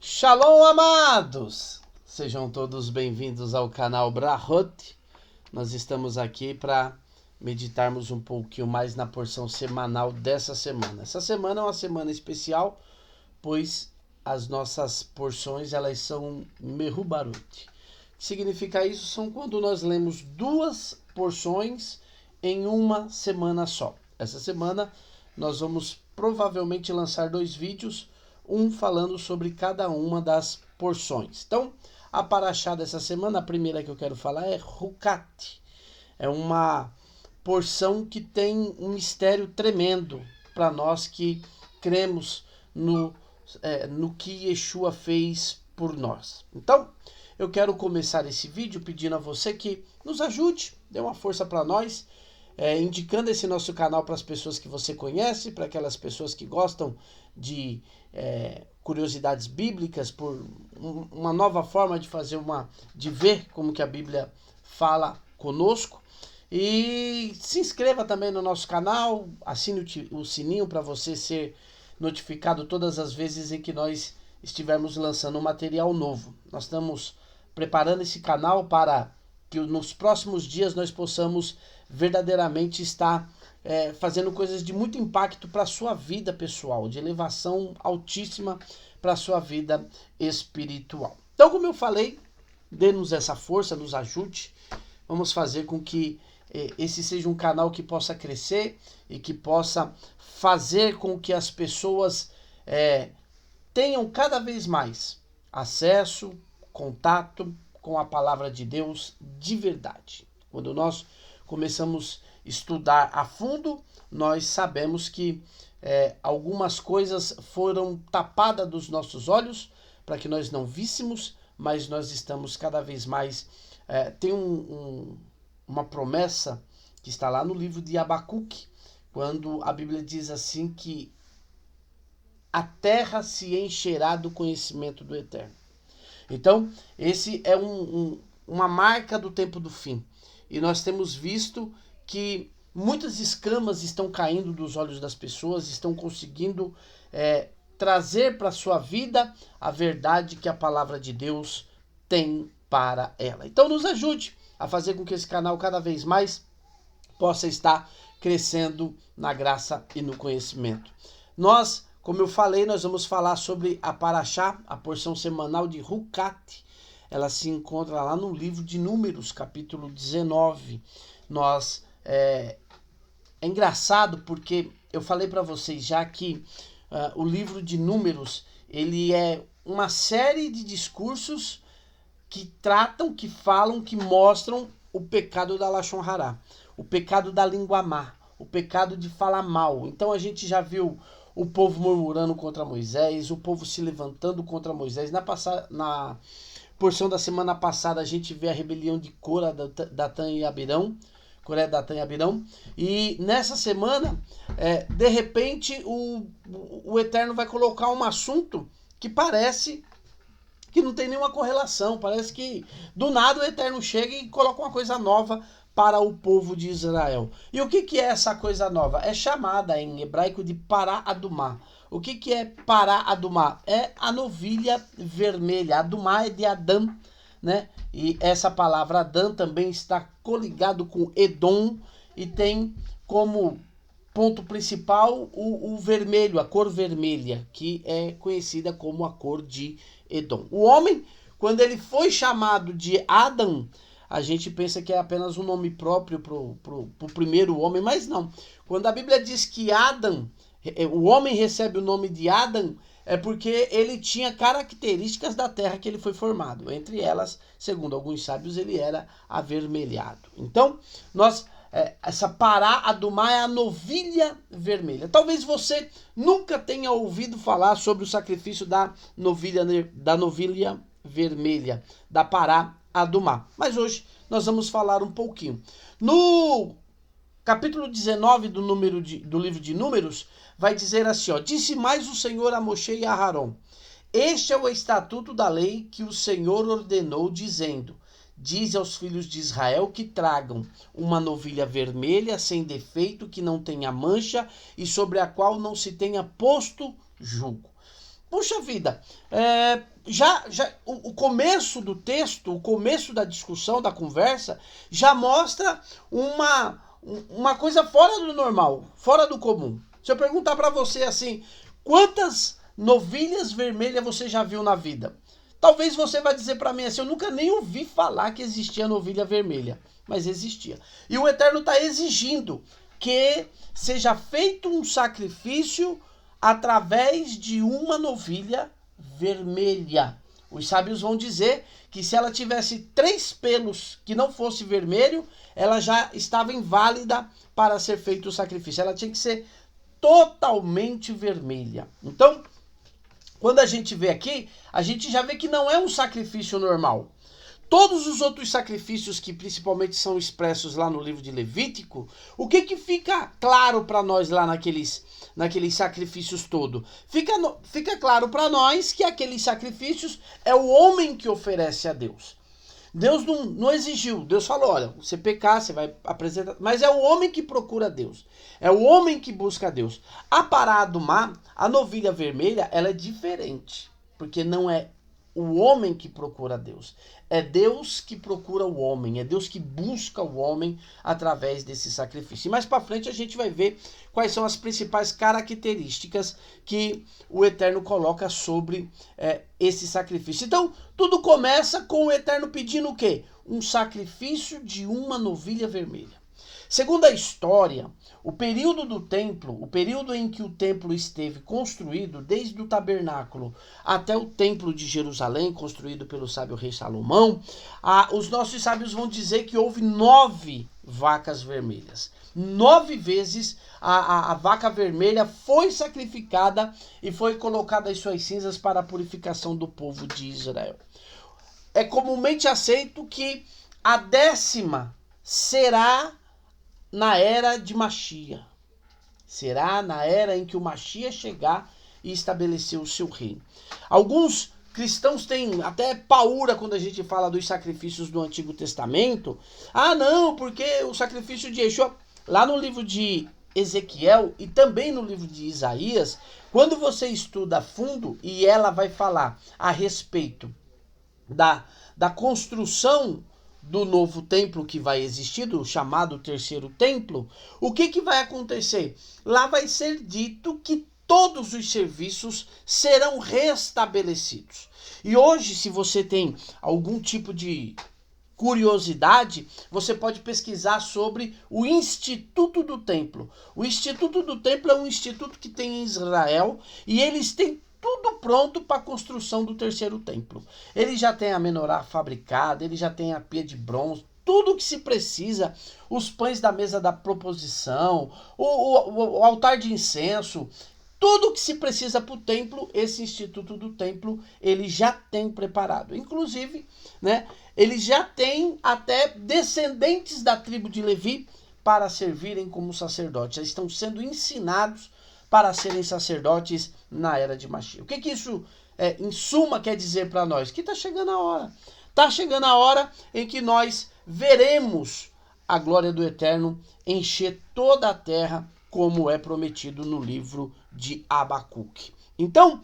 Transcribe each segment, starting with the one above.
Shalom, amados! Sejam todos bem-vindos ao canal Brahot. Nós estamos aqui para meditarmos um pouquinho mais na porção semanal dessa semana. Essa semana é uma semana especial, pois as nossas porções elas são Mehubarut. O que significa isso? São quando nós lemos duas porções em uma semana só. Essa semana nós vamos provavelmente lançar dois vídeos, um falando sobre cada uma das porções. Então, a paraxá dessa semana, a primeira que eu quero falar é Hukat. É uma porção que tem um mistério tremendo para nós que cremos no que Yeshua fez por nós. Então, eu quero começar esse vídeo pedindo a você que nos ajude, dê uma força para nós, indicando esse nosso canal para as pessoas que você conhece, para aquelas pessoas que gostam de curiosidades bíblicas, por uma nova forma de fazer de ver como que a Bíblia fala conosco. E se inscreva também no nosso canal, assine o sininho para você ser notificado todas as vezes em que nós estivermos lançando um material novo. Nós estamos preparando esse canal para que nos próximos dias nós possamos verdadeiramente estar fazendo coisas de muito impacto para a sua vida pessoal, de elevação altíssima para a sua vida espiritual. Então, como eu falei, dê-nos essa força, nos ajude. Vamos fazer com que esse seja um canal que possa crescer e que possa fazer com que as pessoas tenham cada vez mais acesso, contato com a palavra de Deus de verdade. Quando nós começamos a estudar a fundo, nós sabemos que algumas coisas foram tapadas dos nossos olhos para que nós não víssemos, mas nós estamos cada vez mais... tem uma promessa que está lá no livro de Abacuque, quando a Bíblia diz assim que a terra se encherá do conhecimento do Eterno. Então, esse é uma marca do tempo do fim. E nós temos visto que muitas escamas estão caindo dos olhos das pessoas, estão conseguindo trazer para a sua vida a verdade que a palavra de Deus tem para ela. Então, nos ajude a fazer com que esse canal cada vez mais possa estar crescendo na graça e no conhecimento. Nós, como eu falei, nós vamos falar sobre a paraxá, a porção semanal de Hukat. Ela se encontra lá no livro de Números, capítulo 19. É engraçado porque eu falei para vocês já que o livro de Números, ele é uma série de discursos que tratam, que falam, que mostram o pecado da Lashon Hará, o pecado da língua má, o pecado de falar mal. Então a gente já viu o povo murmurando contra Moisés, o povo se levantando contra Moisés. Na porção da semana passada a gente vê a rebelião de Coré, Datã e Abirão. Coré, Datã e Abirão. E nessa semana, de repente, o Eterno vai colocar um assunto que parece que não tem nenhuma correlação. Parece que do nada o Eterno chega e coloca uma coisa nova para o povo de Israel. E o que é essa coisa nova? É chamada em hebraico de Pará Adumá. O que é Pará Adumá? É a novilha vermelha. Adumá é de Adão, né? E essa palavra Adão também está coligado com Edom e tem como ponto principal o vermelho, a cor vermelha, que é conhecida como a cor de Edom. O homem, quando ele foi chamado de Adão, a gente pensa que é apenas um nome próprio pro primeiro homem, mas não. Quando a Bíblia diz que Adão, o homem recebe o nome de Adão, é porque ele tinha características da terra que ele foi formado. Entre elas, segundo alguns sábios, ele era avermelhado. Então, essa Pará Adumá é a novilha vermelha. Talvez você nunca tenha ouvido falar sobre o sacrifício da novilha vermelha, da Pará Adumá. Mas hoje nós vamos falar um pouquinho. No capítulo 19 do livro de Números, vai dizer assim, ó: disse mais o Senhor a Moshe e a Aarão: este é o estatuto da lei que o Senhor ordenou, dizendo: diz aos filhos de Israel que tragam uma novilha vermelha, sem defeito, que não tenha mancha e sobre a qual não se tenha posto jugo. puxa vida, o começo do texto, o começo da discussão, da conversa, já mostra uma coisa fora do normal, fora do comum. Se eu perguntar para você assim, quantas novilhas vermelhas você já viu na vida? Talvez você vai dizer para mim assim, eu nunca nem ouvi falar que existia novilha vermelha, mas existia. E o Eterno está exigindo que seja feito um sacrifício através de uma novilha vermelha. Os sábios vão dizer que se ela tivesse 3 pelos que não fosse vermelho, ela já estava inválida para ser feito o sacrifício. Ela tinha que ser totalmente vermelha. Então, quando a gente vê aqui, a gente já vê que não é um sacrifício normal. Todos os outros sacrifícios que principalmente são expressos lá no livro de Levítico, o que fica claro para nós lá naqueles sacrifícios todos? Fica claro para nós que aqueles sacrifícios é o homem que oferece a Deus. Deus não exigiu. Deus falou, olha, você pecar, você vai apresentar. Mas é o homem que procura Deus. É o homem que busca Deus. A parada do mar, a novilha vermelha, ela é diferente. Porque não é o homem que procura Deus. É Deus que procura o homem. É Deus que busca o homem através desse sacrifício. E mais para frente a gente vai ver quais são as principais características que o Eterno coloca sobre esse sacrifício. Então, tudo começa com o Eterno pedindo o quê? Um sacrifício de uma novilha vermelha. Segundo a história, o período do templo, o período em que o templo esteve construído, desde o tabernáculo até o templo de Jerusalém, construído pelo sábio rei Salomão, os nossos sábios vão dizer que houve 9 vacas vermelhas. 9 vezes a vaca vermelha foi sacrificada e foi colocada as suas cinzas para a purificação do povo de Israel. É comumente aceito que a 10ª será na era de Machia. Será na era em que o Machia chegar e estabelecer o seu reino. Alguns cristãos têm até paura quando a gente fala dos sacrifícios do Antigo Testamento. Ah, não, porque o sacrifício de Yeshua, lá no livro de Ezequiel e também no livro de Isaías, quando você estuda a fundo e ela vai falar a respeito da construção do novo templo que vai existir, do chamado terceiro templo, o que vai acontecer? Lá vai ser dito que todos os serviços serão restabelecidos. E hoje, se você tem algum tipo de curiosidade, você pode pesquisar sobre o Instituto do Templo. O Instituto do Templo é um instituto que tem em Israel e eles têm tudo pronto para a construção do terceiro templo. Ele já tem a menorá fabricada, ele já tem a pia de bronze, tudo que se precisa, os pães da mesa da proposição, o altar de incenso, tudo que se precisa para o templo, esse Instituto do Templo, ele já tem preparado. Inclusive, né, ele já tem até descendentes da tribo de Levi para servirem como sacerdotes. Já estão sendo ensinados para serem sacerdotes na era de Machia. O que isso, em suma, quer dizer para nós? Que está chegando a hora. Está chegando a hora em que nós veremos a glória do Eterno encher toda a terra, como é prometido no livro de Abacuque. Então,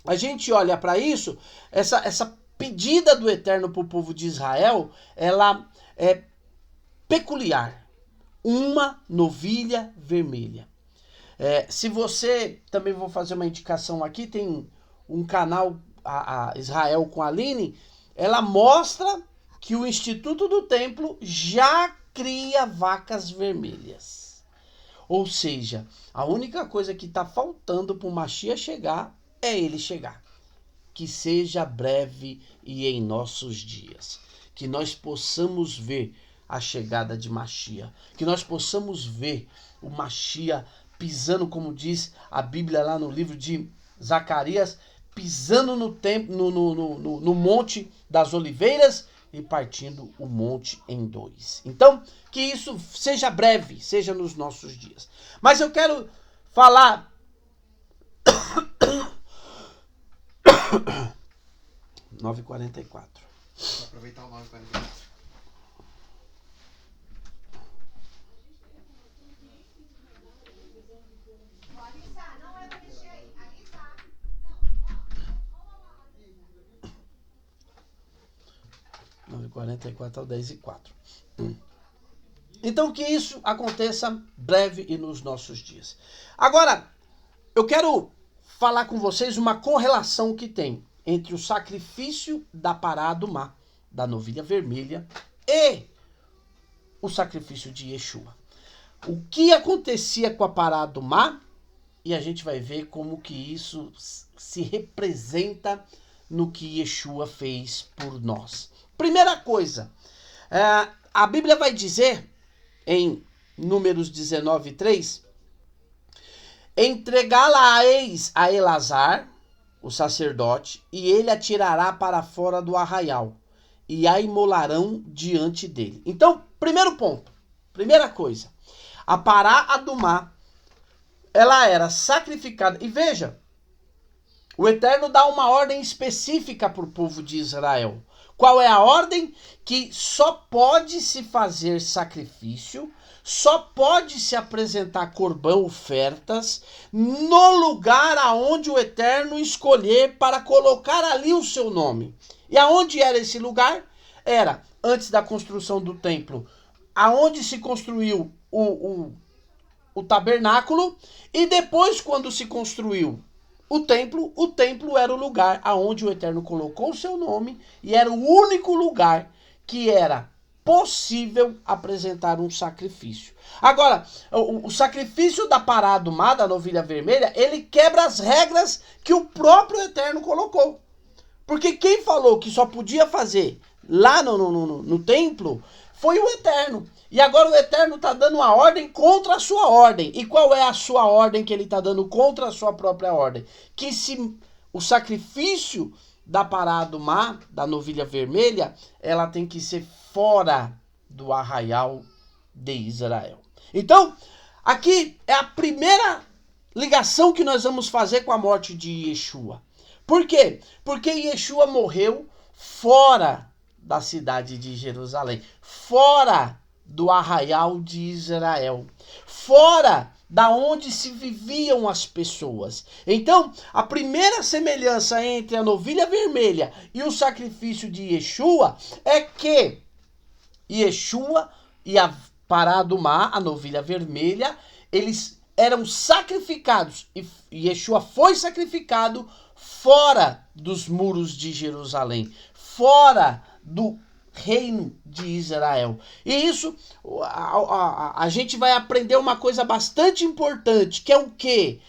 a gente olha para isso, essa pedida do Eterno para o povo de Israel, ela é peculiar. Uma novilha vermelha. Se você, também vou fazer uma indicação aqui, tem um canal, a Israel com a Aline, ela mostra que o Instituto do Templo já cria vacas vermelhas. Ou seja, a única coisa que está faltando para o Machia chegar é ele chegar. Que seja breve e em nossos dias. Que nós possamos ver a chegada de Machia. Que nós possamos ver o Machia pisando, como diz a Bíblia lá no livro de Zacarias, pisando no Monte das Oliveiras e partindo o monte em 2. Então, que isso seja breve, seja nos nossos dias. Mas eu quero falar 9h44. Vou aproveitar o 9h44. 9h44 ao 10h04. Então que isso aconteça breve e nos nossos dias. Agora, eu quero falar com vocês uma correlação que tem entre o sacrifício da pará Adumá, da novilha vermelha, e o sacrifício de Yeshua. O que acontecia com a pará Adumá, e a gente vai ver como que isso se representa no que Yeshua fez por nós. Primeira coisa, a Bíblia vai dizer em Números 19:3, entregá-la-eis a Elazar, o sacerdote, e ele atirará para fora do arraial, e a imolarão diante dele. Então, primeiro ponto, primeira coisa, a pará Adumá, ela era sacrificada. E veja, o Eterno dá uma ordem específica para o povo de Israel. Qual é a ordem? Que só pode se fazer sacrifício, só pode se apresentar corbão, ofertas, no lugar aonde o Eterno escolher para colocar ali o seu nome. E aonde era esse lugar? Era antes da construção do templo, aonde se construiu o tabernáculo, e depois, quando se construiu o templo era o lugar aonde o Eterno colocou o seu nome, e era o único lugar que era possível apresentar um sacrifício. Agora, o sacrifício da pará Adumá, da novilha vermelha, ele quebra as regras que o próprio Eterno colocou. Porque quem falou que só podia fazer lá no templo foi o Eterno. E agora o Eterno está dando uma ordem contra a sua ordem. E qual é a sua ordem que ele está dando contra a sua própria ordem? Que se o sacrifício da pará Adumá, da novilha vermelha, ela tem que ser fora do arraial de Israel. Então, aqui é a primeira ligação que nós vamos fazer com a morte de Yeshua. Por quê? Porque Yeshua morreu fora da cidade de Jerusalém, fora do arraial de Israel, fora da onde se viviam as pessoas. Então, a primeira semelhança entre a novilha vermelha e o sacrifício de Yeshua é que Yeshua e a pará Adumá, a novilha vermelha, eles eram sacrificados, e Yeshua foi sacrificado fora dos muros de Jerusalém, fora do reino de Israel. E isso, a gente vai aprender uma coisa bastante importante, que é o quê?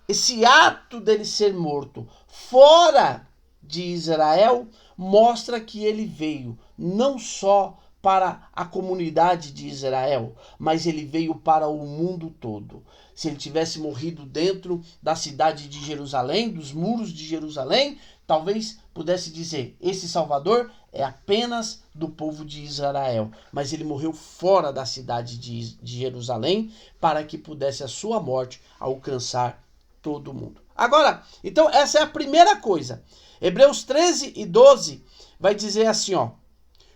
Esse ato dele ser morto fora de Israel mostra que ele veio não só para a comunidade de Israel, mas ele veio para o mundo todo. Se ele tivesse morrido dentro da cidade de Jerusalém, dos muros de Jerusalém, talvez pudesse dizer, esse Salvador é apenas do povo de Israel. Mas ele morreu fora da cidade de Jerusalém para que pudesse a sua morte alcançar todo mundo. Agora, então essa é a primeira coisa. Hebreus 13:12 vai dizer assim, ó.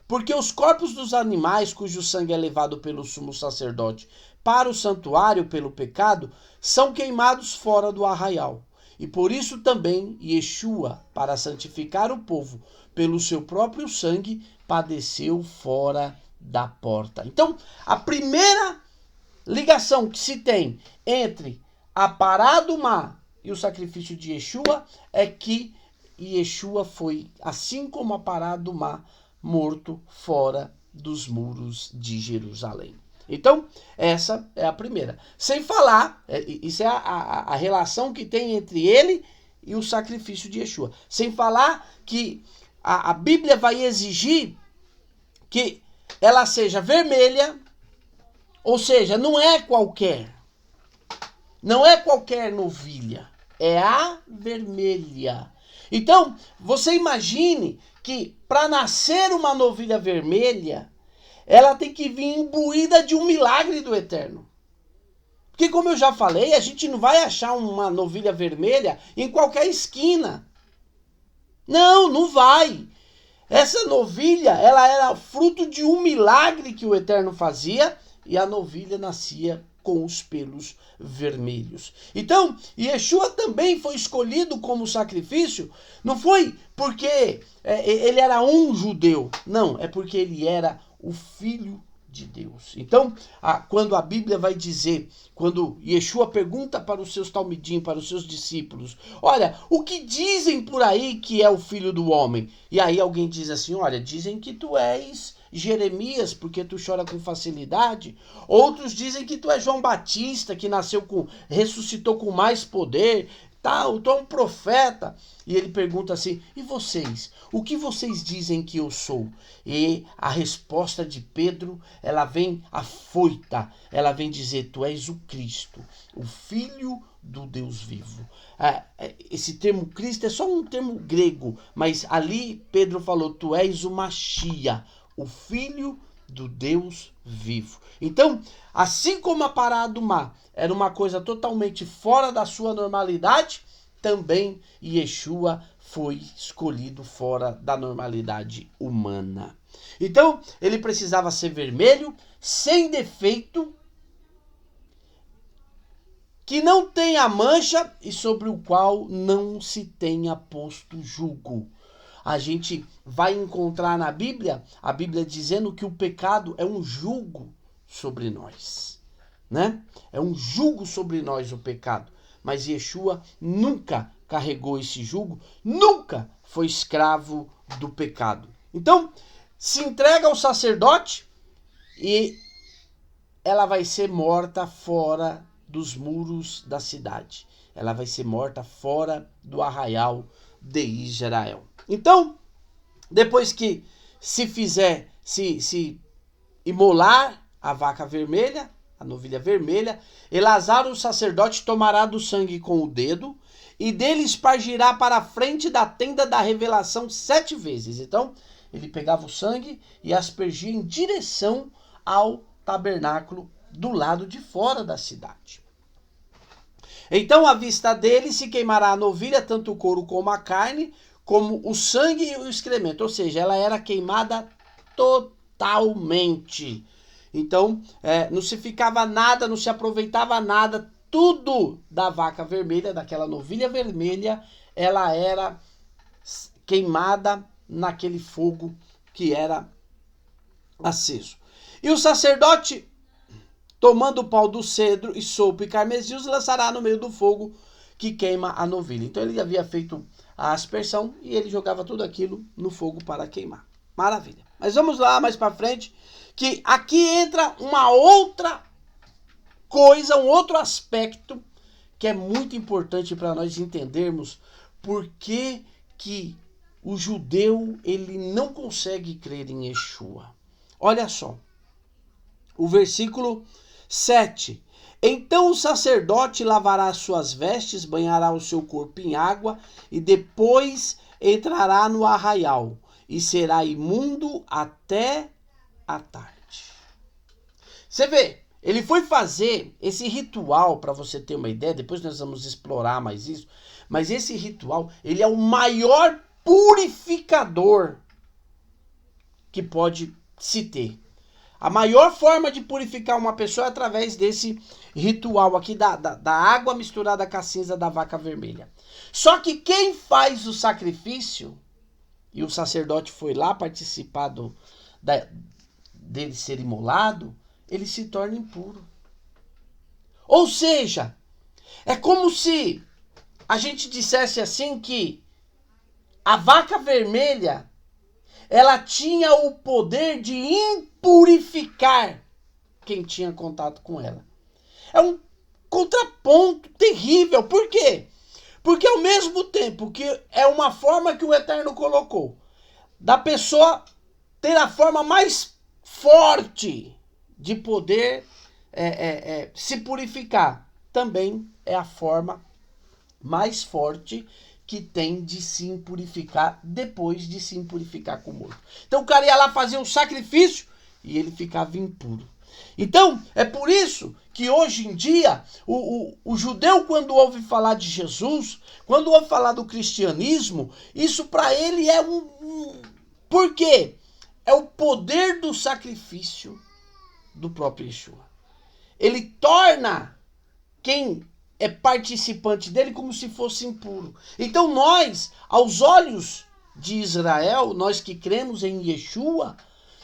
Porque os corpos dos animais cujo sangue é levado pelo sumo sacerdote para o santuário pelo pecado são queimados fora do arraial. E por isso também Yeshua, para santificar o povo pelo seu próprio sangue, padeceu fora da porta. Então, a primeira ligação que se tem entre a pará Adumá e o sacrifício de Yeshua é que Yeshua foi, assim como a pará Adumá, morto fora dos muros de Jerusalém. Então, essa é a primeira. Sem falar, isso é a relação que tem entre ele e o sacrifício de Yeshua. Sem falar que a Bíblia vai exigir que ela seja vermelha, ou seja, não é qualquer novilha, é a vermelha. Então, você imagine que para nascer uma novilha vermelha, ela tem que vir imbuída de um milagre do Eterno. Porque, como eu já falei, a gente não vai achar uma novilha vermelha em qualquer esquina. Não vai. Essa novilha, ela era fruto de um milagre que o Eterno fazia, e a novilha nascia com os pelos vermelhos. Então, Yeshua também foi escolhido como sacrifício, não foi porque ele era um judeu, não, é porque ele era o filho de Deus. Então, quando a Bíblia vai dizer, quando Yeshua pergunta para os seus talmidim, para os seus discípulos, olha, o que dizem por aí que é o filho do homem? E aí alguém diz assim, olha, dizem que tu és Jeremias, porque tu chora com facilidade. Outros dizem que tu és João Batista, que ressuscitou com mais poder. Tu é um profeta. E ele pergunta assim, e vocês? O que vocês dizem que eu sou? E a resposta de Pedro, ela vem afoita. Ela vem dizer, tu és o Cristo, o Filho do Deus vivo. Esse termo Cristo é só um termo grego, mas ali Pedro falou, tu és o Machia, o Filho do Deus vivo. Então, assim como a parada do mar era uma coisa totalmente fora da sua normalidade, também Yeshua foi escolhido fora da normalidade humana. Então, ele precisava ser vermelho, sem defeito, que não tenha mancha e sobre o qual não se tenha posto julgo. A gente vai encontrar na Bíblia, a Bíblia dizendo que o pecado é um jugo sobre nós, né? É um jugo sobre nós o pecado. Mas Yeshua nunca carregou esse jugo, nunca foi escravo do pecado. Então, se entrega ao sacerdote e ela vai ser morta fora dos muros da cidade. Ela vai ser morta fora do arraial de Israel. Então, depois que se imolar a vaca vermelha, a novilha vermelha, Eleazar, o sacerdote, tomará do sangue com o dedo e dele espargirá para a frente da tenda da revelação 7 vezes. Então, ele pegava o sangue e aspergia em direção ao tabernáculo do lado de fora da cidade. Então, à vista dele se queimará a novilha, tanto o couro como a carne, como o sangue e o excremento, ou seja, ela era queimada totalmente. Então, não se ficava nada, não se aproveitava nada, tudo da vaca vermelha, daquela novilha vermelha, ela era queimada naquele fogo que era aceso. E o sacerdote, tomando o pau do cedro e sopo e carmesim, os lançará no meio do fogo que queima a novilha. Então ele havia feito a aspersão e ele jogava tudo aquilo no fogo para queimar. Maravilha. Mas vamos lá mais para frente, que aqui entra uma outra coisa, um outro aspecto que é muito importante para nós entendermos por que o judeu ele não consegue crer em Yeshua. Olha só, o versículo 7. Então o sacerdote lavará suas vestes, banhará o seu corpo em água e depois entrará no arraial e será imundo até a tarde. Você vê, ele foi fazer esse ritual, para você ter uma ideia, depois nós vamos explorar mais isso, mas esse ritual, ele é o maior purificador que pode se ter. A maior forma de purificar uma pessoa é através desse ritual aqui da água misturada com a cinza da vaca vermelha. Só que quem faz o sacrifício, e o sacerdote foi lá participar dele ser imolado, ele se torna impuro. Ou seja, é como se a gente dissesse assim que a vaca vermelha, ela tinha o poder de impurificar quem tinha contato com ela. É um contraponto terrível. Por quê? Porque ao mesmo tempo que é uma forma que o Eterno colocou, da pessoa ter a forma mais forte de poder se purificar, também é a forma mais forte que tem de se impurificar depois de se impurificar com o morto. Então o cara ia lá fazer um sacrifício e ele ficava impuro. Então é por isso que hoje em dia o judeu, quando ouve falar de Jesus, quando ouve falar do cristianismo, isso para ele é por quê? É o poder do sacrifício do próprio Yeshua. ele torna quem é participante dele como se fosse impuro. Então nós, aos olhos de Israel, nós que cremos em Yeshua,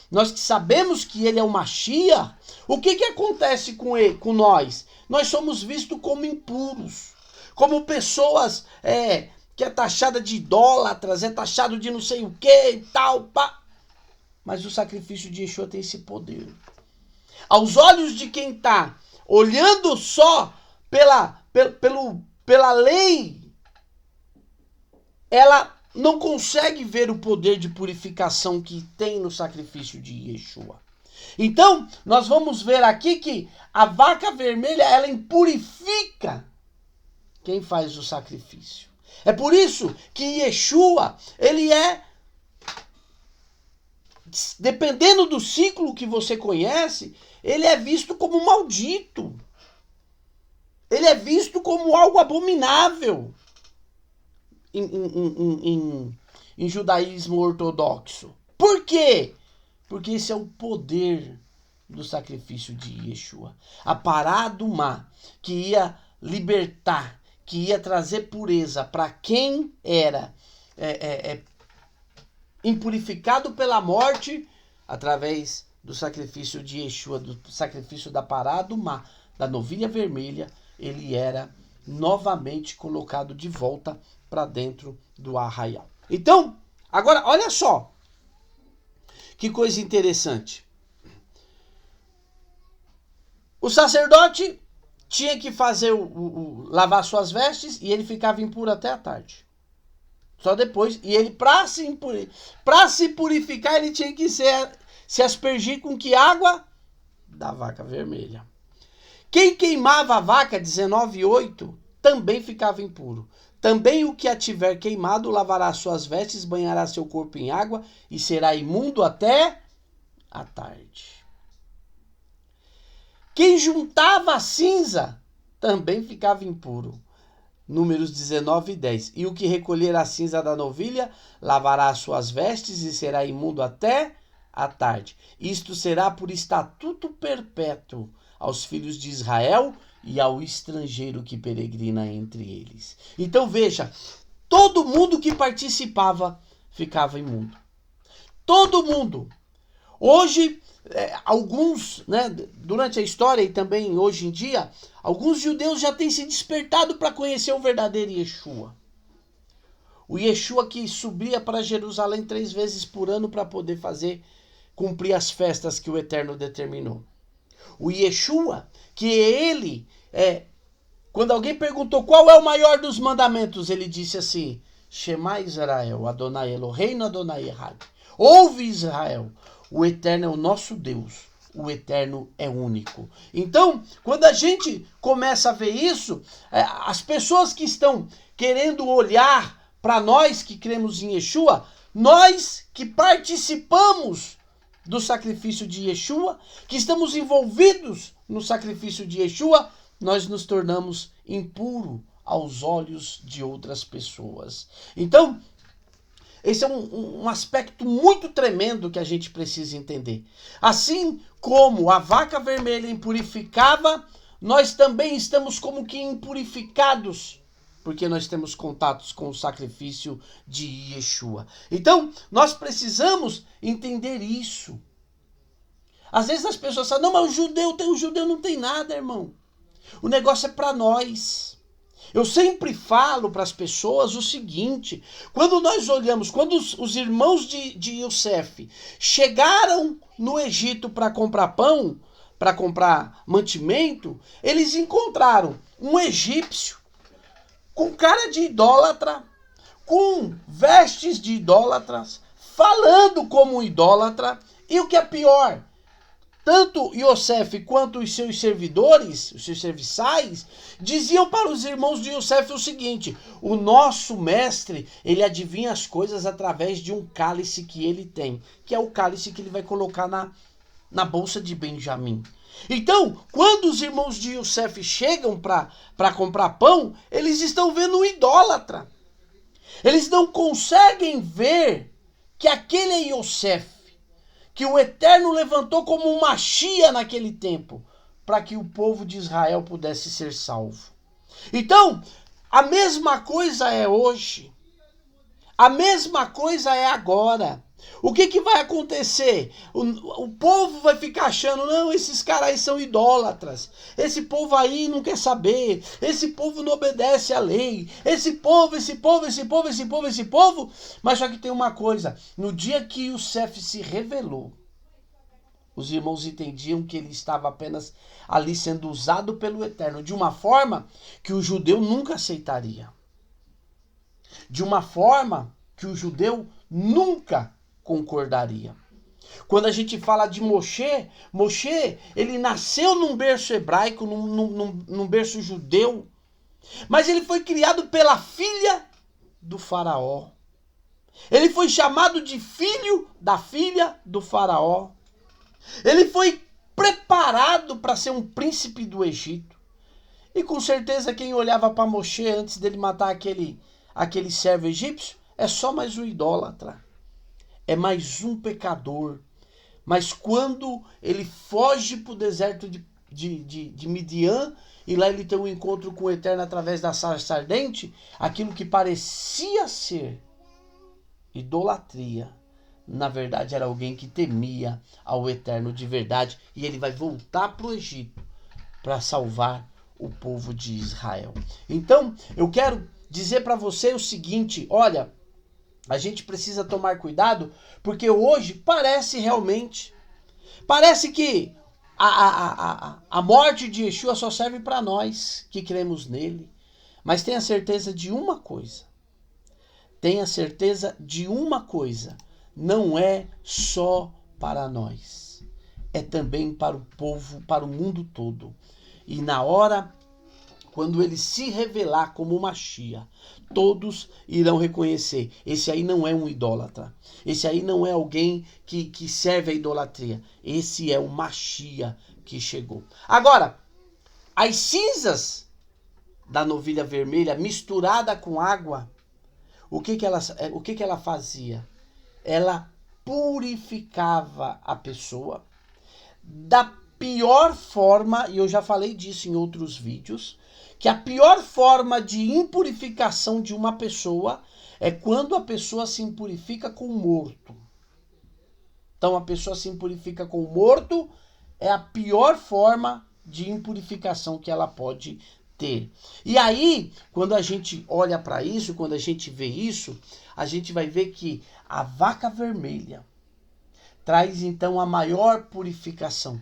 nós que sabemos que ele é o Mashiach, o que acontece com ele, com nós? Nós somos vistos como impuros, como pessoas que é taxada de idólatras, é taxado de não sei o que e tal, pá. Mas o sacrifício de Yeshua tem esse poder. Aos olhos de quem está olhando só pela lei, ela não consegue ver o poder de purificação que tem no sacrifício de Yeshua. Então, nós vamos ver aqui que a vaca vermelha, ela impurifica quem faz o sacrifício. É por isso que Yeshua, ele é, dependendo do ciclo que você conhece, ele é visto como maldito. Ele é visto como algo abominável em judaísmo ortodoxo. Por quê? Porque esse é o poder do sacrifício de Yeshua. A paráduma que ia libertar, que ia trazer pureza para quem era impurificado pela morte, através do sacrifício de Yeshua, do sacrifício da paráduma, da novilha vermelha, ele era novamente colocado de volta para dentro do arraial. Então, agora, olha só, que coisa interessante. O sacerdote tinha que fazer lavar suas vestes e ele ficava impuro até a tarde. Só depois. E ele, para se purificar, ele tinha que se aspergir com que água? Da vaca vermelha. Quem queimava a vaca, 19:8, também ficava impuro. Também o que a tiver queimado lavará suas vestes, banhará seu corpo em água e será imundo até a tarde. Quem juntava a cinza também ficava impuro. Números 19:10. E o que recolher a cinza da novilha lavará as suas vestes e será imundo até a tarde. Isto será por estatuto perpétuo aos filhos de Israel e ao estrangeiro que peregrina entre eles. Então veja, todo mundo que participava ficava imundo. Todo mundo. Hoje, alguns, durante a história e também hoje em dia, alguns judeus já têm se despertado para conhecer o verdadeiro Yeshua. O Yeshua que subia para Jerusalém 3 vezes por ano para poder cumprir as festas que o Eterno determinou. O Yeshua, que ele, quando alguém perguntou qual é o maior dos mandamentos, ele disse assim: Shema Israel, Adonai Eloheinu, Adonai Echad. Ouve Israel, o Eterno é o nosso Deus, o Eterno é único. Então, quando a gente começa a ver isso, as pessoas que estão querendo olhar para nós que cremos em Yeshua, nós que participamos do sacrifício de Yeshua, que estamos envolvidos no sacrifício de Yeshua, nós nos tornamos impuros aos olhos de outras pessoas. Então, esse é um aspecto muito tremendo que a gente precisa entender. Assim como a vaca vermelha impurificava, nós também estamos como que impurificados, porque nós temos contatos com o sacrifício de Yeshua. Então, nós precisamos entender isso. Às vezes as pessoas falam, não, mas o judeu não tem nada, irmão. O negócio é para nós. Eu sempre falo para as pessoas o seguinte, quando nós olhamos, quando os irmãos de Yosef chegaram no Egito para comprar pão, para comprar mantimento, eles encontraram um egípcio com cara de idólatra, com vestes de idólatras, falando como um idólatra, e o que é pior, tanto Yosef quanto os seus servidores, os seus serviçais, diziam para os irmãos de Yosef o seguinte: o nosso mestre, ele adivinha as coisas através de um cálice que ele tem, que é o cálice que ele vai colocar na bolsa de Benjamim. Então, quando os irmãos de Yosef chegam para comprar pão, eles estão vendo um idólatra. Eles não conseguem ver que aquele é Yosef, que o Eterno levantou como um Mashiach naquele tempo, para que o povo de Israel pudesse ser salvo. Então, a mesma coisa é hoje. A mesma coisa é agora. O que vai acontecer? O povo vai ficar achando, não, esses caras aí são idólatras. Esse povo aí não quer saber. Esse povo não obedece à lei. Esse povo. Mas só que tem uma coisa. No dia que Yosef se revelou, os irmãos entendiam que ele estava apenas ali sendo usado pelo Eterno. De uma forma que o judeu nunca aceitaria. De uma forma que o judeu nunca concordaria. Quando a gente fala de Moshe, ele nasceu num berço hebraico, num berço judeu, mas ele foi criado pela filha do faraó. Ele foi chamado de filho da filha do faraó. Ele foi preparado para ser um príncipe do Egito. E com certeza quem olhava para Moshe antes dele matar aquele servo egípcio é só mais um idólatra. É mais um pecador. Mas quando ele foge para o deserto de Midian, e lá ele tem um encontro com o Eterno através da sarça ardente, aquilo que parecia ser idolatria, na verdade era alguém que temia ao Eterno de verdade, e ele vai voltar para o Egito para salvar o povo de Israel. Então, eu quero dizer para você o seguinte, olha, a gente precisa tomar cuidado, porque hoje parece que a morte de Yeshua só serve para nós que cremos nele. Mas tenha certeza de uma coisa. Não é só para nós. É também para o povo, para o mundo todo. E na hora, quando ele se revelar como Mashiach, todos irão reconhecer. Esse aí não é um idólatra. Esse aí não é alguém que serve a idolatria. Esse é o Mashiach que chegou. Agora, as cinzas da novilha vermelha misturada com água, o que ela fazia? Ela purificava a pessoa da pior forma, e eu já falei disso em outros vídeos, que a pior forma de impurificação de uma pessoa é quando a pessoa se impurifica com o morto. Então a pessoa se impurifica com o morto é a pior forma de impurificação que ela pode ter. E aí, quando a gente olha para isso, quando a gente vê isso, a gente vai ver que a vaca vermelha traz então a maior purificação.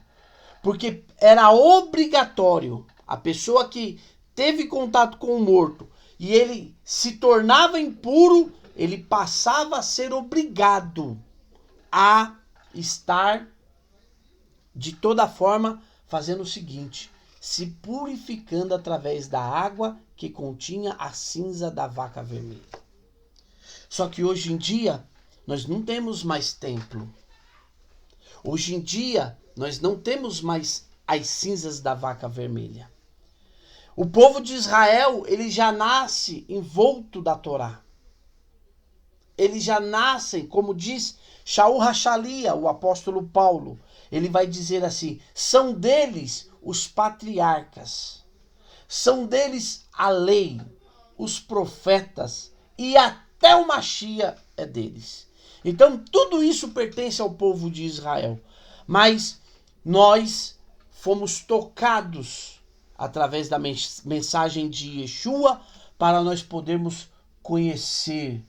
Porque era obrigatório a pessoa que teve contato com o morto e ele se tornava impuro, ele passava a ser obrigado a estar de toda forma fazendo o seguinte, se purificando através da água que continha a cinza da vaca vermelha. Só que hoje em dia nós não temos mais templo. Hoje em dia nós não temos mais as cinzas da vaca vermelha. O povo de Israel, ele já nasce envolto da Torá. Eles já nascem, como diz Shaul Hachalia, o apóstolo Paulo. Ele vai dizer assim, são deles os patriarcas. São deles a lei, os profetas e até o Mashiach é deles. Então tudo isso pertence ao povo de Israel. Mas nós fomos tocados através da mensagem de Yeshua para nós podermos conhecer.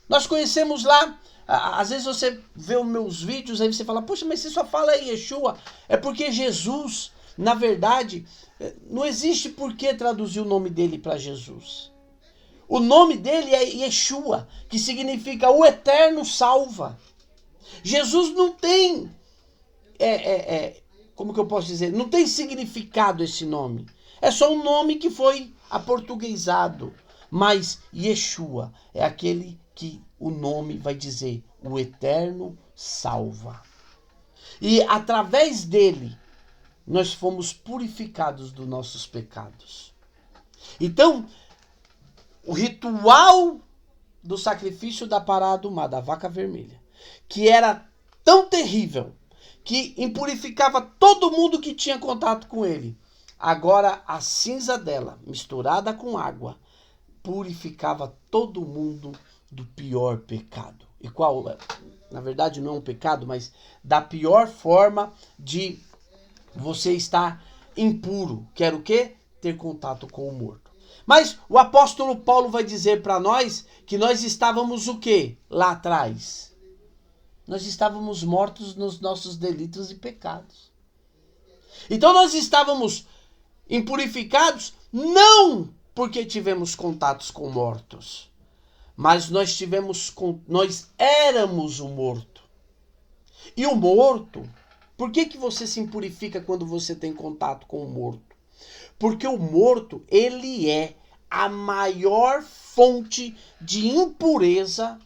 Nós conhecemos lá, às vezes você vê os meus vídeos, aí você fala, poxa, mas você só fala Yeshua. É porque Jesus, na verdade, não existe por que traduzir o nome dele para Jesus. O nome dele é Yeshua, que significa o Eterno salva. Jesus não tem, como que eu posso dizer? Não tem significado esse nome. É só um nome que foi aportuguesado. Mas Yeshua é aquele que o nome vai dizer, o Eterno salva. E através dele, nós fomos purificados dos nossos pecados. Então, o ritual do sacrifício da pará adumá, da vaca vermelha, que era tão terrível, que impurificava todo mundo que tinha contato com ele. Agora a cinza dela, misturada com água, purificava todo mundo do pior pecado. E qual é? Na verdade não é um pecado, mas da pior forma de você estar impuro. Quer o quê? Ter contato com o morto. Mas o apóstolo Paulo vai dizer para nós que nós estávamos o quê? Lá atrás. Nós estávamos mortos nos nossos delitos e pecados. Então nós estávamos impurificados não porque tivemos contatos com mortos, mas nós éramos o morto. E o morto, por que você se impurifica quando você tem contato com o morto? Porque o morto, ele é a maior fonte de impureza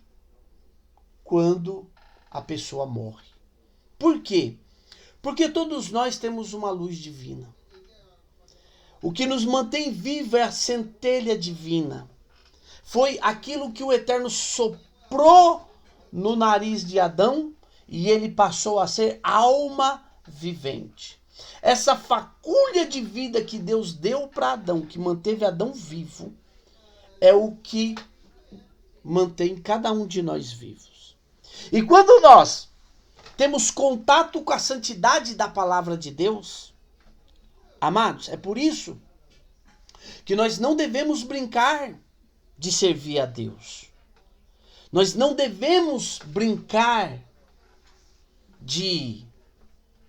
quando a pessoa morre. Por quê? Porque todos nós temos uma luz divina. O que nos mantém vivo é a centelha divina. Foi aquilo que o Eterno soprou no nariz de Adão e ele passou a ser alma vivente. Essa facúlia de vida que Deus deu para Adão, que manteve Adão vivo, é o que mantém cada um de nós vivos. E quando nós temos contato com a santidade da palavra de Deus, amados, é por isso que nós não devemos brincar de servir a Deus. Nós não devemos brincar de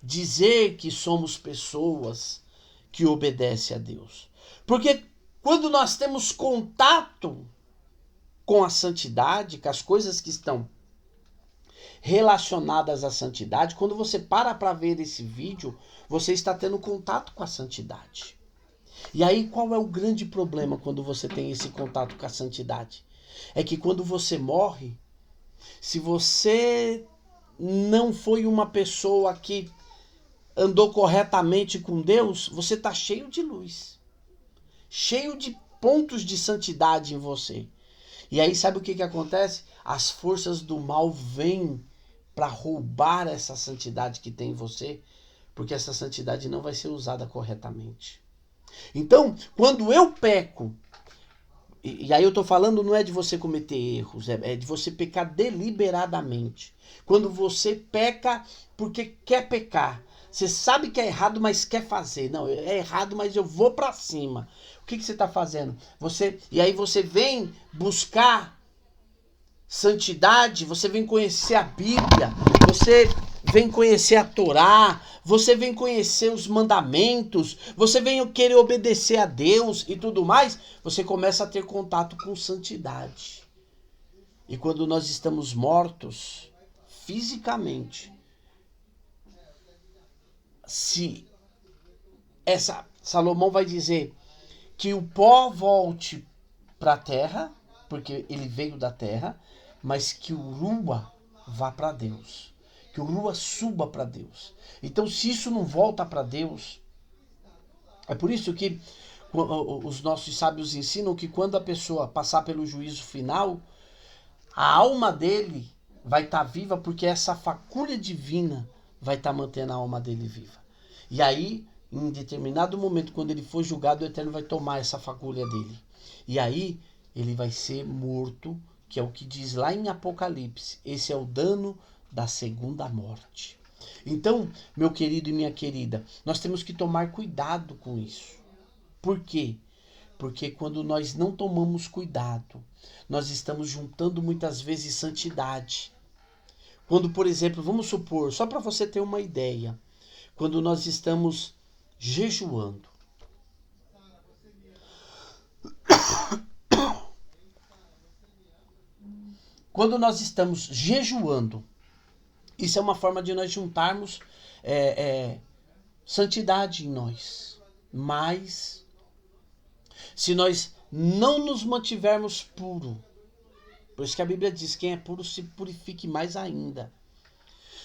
dizer que somos pessoas que obedecem a Deus. Porque quando nós temos contato com a santidade, com as coisas que estão relacionadas à santidade, quando você para ver esse vídeo, você está tendo contato com a santidade. E aí qual é o grande problema quando você tem esse contato com a santidade? É que quando você morre, se você não foi uma pessoa que andou corretamente com Deus, você está cheio de luz. Cheio de pontos de santidade em você. E aí sabe o que acontece? As forças do mal vêm para roubar essa santidade que tem em você, porque essa santidade não vai ser usada corretamente. Então, quando eu peco, e aí eu estou falando não é de você cometer erros, é de você pecar deliberadamente. Quando você peca porque quer pecar, você sabe que é errado, mas quer fazer. Não, é errado, mas eu vou para cima. O que você está fazendo? E aí você vem buscar santidade, você vem conhecer a Bíblia, você vem conhecer a Torá, você vem conhecer os mandamentos, você vem querer obedecer a Deus e tudo mais, você começa a ter contato com santidade. E quando nós estamos mortos fisicamente, Salomão vai dizer que o pó volte para a terra, porque ele veio da terra, mas que o Rua vá para Deus. Que o Rua suba para Deus. Então, se isso não volta para Deus, é por isso que os nossos sábios ensinam que quando a pessoa passar pelo juízo final, a alma dele vai estar viva, porque essa facúlia divina vai estar mantendo a alma dele viva. E aí, em determinado momento, quando ele for julgado, o Eterno vai tomar essa facúlia dele. E aí, ele vai ser morto, que é o que diz lá em Apocalipse. Esse é o dano da segunda morte. Então, meu querido e minha querida, nós temos que tomar cuidado com isso. Por quê? Porque quando nós não tomamos cuidado, nós estamos juntando muitas vezes santidade. Quando, por exemplo, vamos supor, só para você ter uma ideia, quando nós estamos jejuando, quando nós estamos jejuando, isso é uma forma de nós juntarmos santidade em nós. Mas, se nós não nos mantivermos puros, por isso que a Bíblia diz, quem é puro se purifique mais ainda.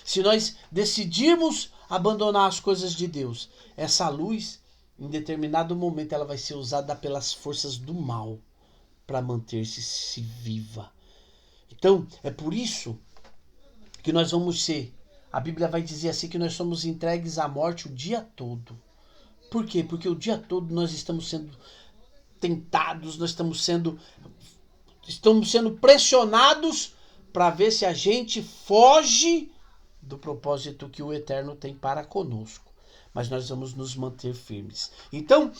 Se nós decidirmos abandonar as coisas de Deus, essa luz, em determinado momento, ela vai ser usada pelas forças do mal para manter-se viva. Então, é por isso que nós vamos ser a Bíblia vai dizer assim que nós somos entregues à morte o dia todo. Por quê? Porque o dia todo nós estamos sendo tentados, nós estamos sendo pressionados para ver se a gente foge do propósito que o Eterno tem para conosco. Mas nós vamos nos manter firmes. Então,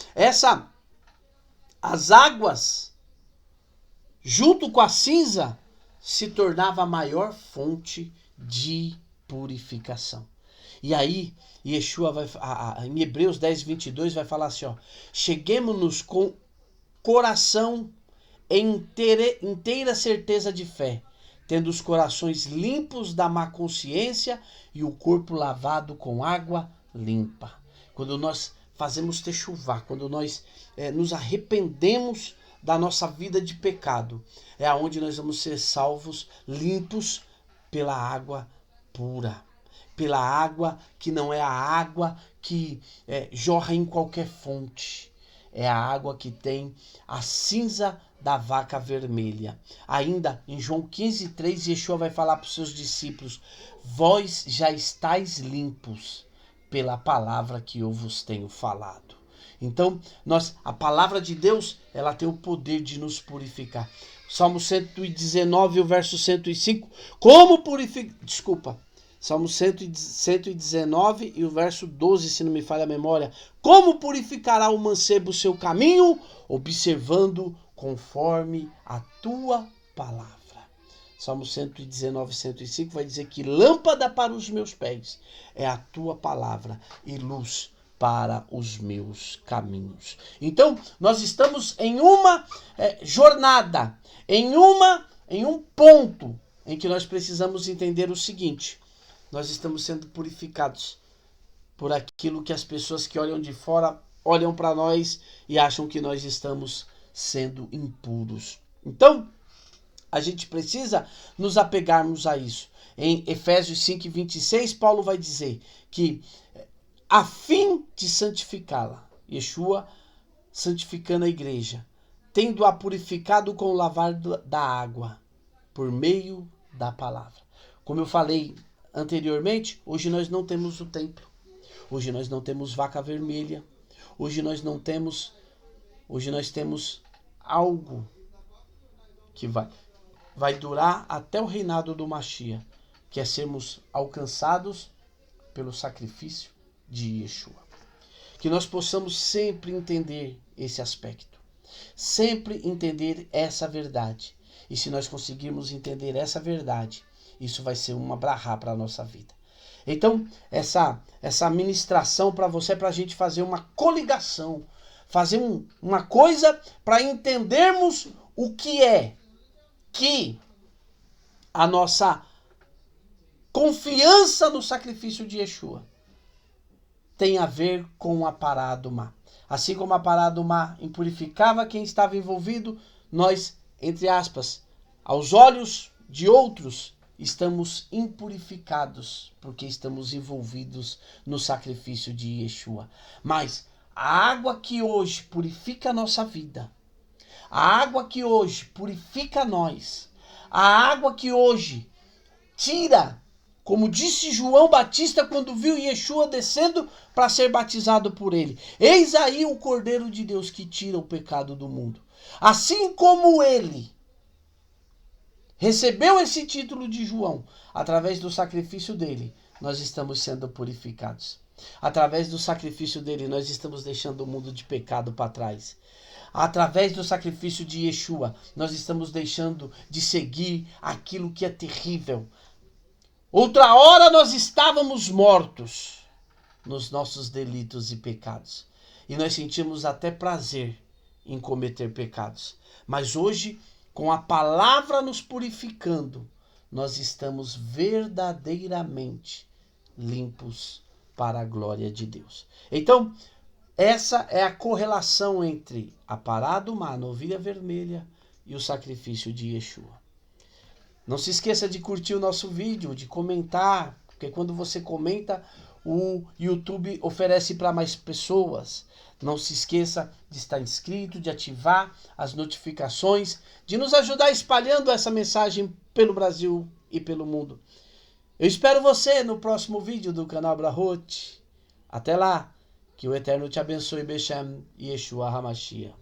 as águas, junto com a cinza, se tornava a maior fonte de purificação. E aí, Yeshua em Hebreus 10, 22 vai falar assim, ó, cheguemos-nos com coração em inteira certeza de fé, tendo os corações limpos da má consciência e o corpo lavado com água limpa. Quando nós fazemos techuvá, quando nós nos arrependemos da nossa vida de pecado, é aonde nós vamos ser salvos, limpos pela água pura. Pela água que não é a água que jorra em qualquer fonte. É a água que tem a cinza da vaca vermelha. Ainda em João 15:3, Yeshua vai falar para os seus discípulos: vós já estáis limpos pela palavra que eu vos tenho falado. Então, a palavra de Deus, ela tem o poder de nos purificar. Salmo 119, o verso 105, Salmo 119 e o verso 12, se não me falha a memória. Como purificará o mancebo o seu caminho? Observando conforme a tua palavra. Salmo 119, 105 vai dizer que lâmpada para os meus pés é a tua palavra e luz para os meus caminhos. Então, nós estamos em uma jornada, em um ponto em que nós precisamos entender o seguinte: nós estamos sendo purificados por aquilo que as pessoas que olham de fora olham para nós e acham que nós estamos sendo impuros. Então, a gente precisa nos apegarmos a isso. Em Efésios 5:26, Paulo vai dizer que a fim de santificá-la, Yeshua santificando a igreja, tendo-a purificado com o lavar da água, por meio da palavra. Como eu falei anteriormente, hoje nós não temos o templo, hoje nós não temos vaca vermelha, hoje nós temos algo que vai durar até o reinado do Mashiach, que é sermos alcançados pelo sacrifício de Yeshua. Que nós possamos sempre entender esse aspecto, sempre entender essa verdade. E se nós conseguirmos entender essa verdade, isso vai ser uma brahá para a nossa vida. Então, essa ministração para você é para a gente fazer uma coligação, fazer uma coisa para entendermos o que é que a nossa confiança no sacrifício de Yeshua tem a ver com a pará adumá. Assim como a pará adumá impurificava quem estava envolvido, nós, entre aspas, aos olhos de outros, estamos impurificados porque estamos envolvidos no sacrifício de Yeshua. Mas a água que hoje purifica a nossa vida, a água que hoje purifica nós, a água que hoje tira, como disse João Batista quando viu Yeshua descendo para ser batizado por ele: eis aí o Cordeiro de Deus que tira o pecado do mundo. Assim como ele recebeu esse título de João, através do sacrifício dele, nós estamos sendo purificados. Através do sacrifício dele, nós estamos deixando o mundo de pecado para trás. Através do sacrifício de Yeshua, nós estamos deixando de seguir aquilo que é terrível. Outra hora nós estávamos mortos nos nossos delitos e pecados. E nós sentimos até prazer em cometer pecados. Mas hoje, com a palavra nos purificando, nós estamos verdadeiramente limpos para a glória de Deus. Então, essa é a correlação entre a pará adumá, a novilha vermelha, e o sacrifício de Yeshua. Não se esqueça de curtir o nosso vídeo, de comentar, porque quando você comenta, o YouTube oferece para mais pessoas. Não se esqueça de estar inscrito, de ativar as notificações, de nos ajudar espalhando essa mensagem pelo Brasil e pelo mundo. Eu espero você no próximo vídeo do canal Brahot. Até lá, que o Eterno te abençoe, Beshem Yeshua HaMashiach.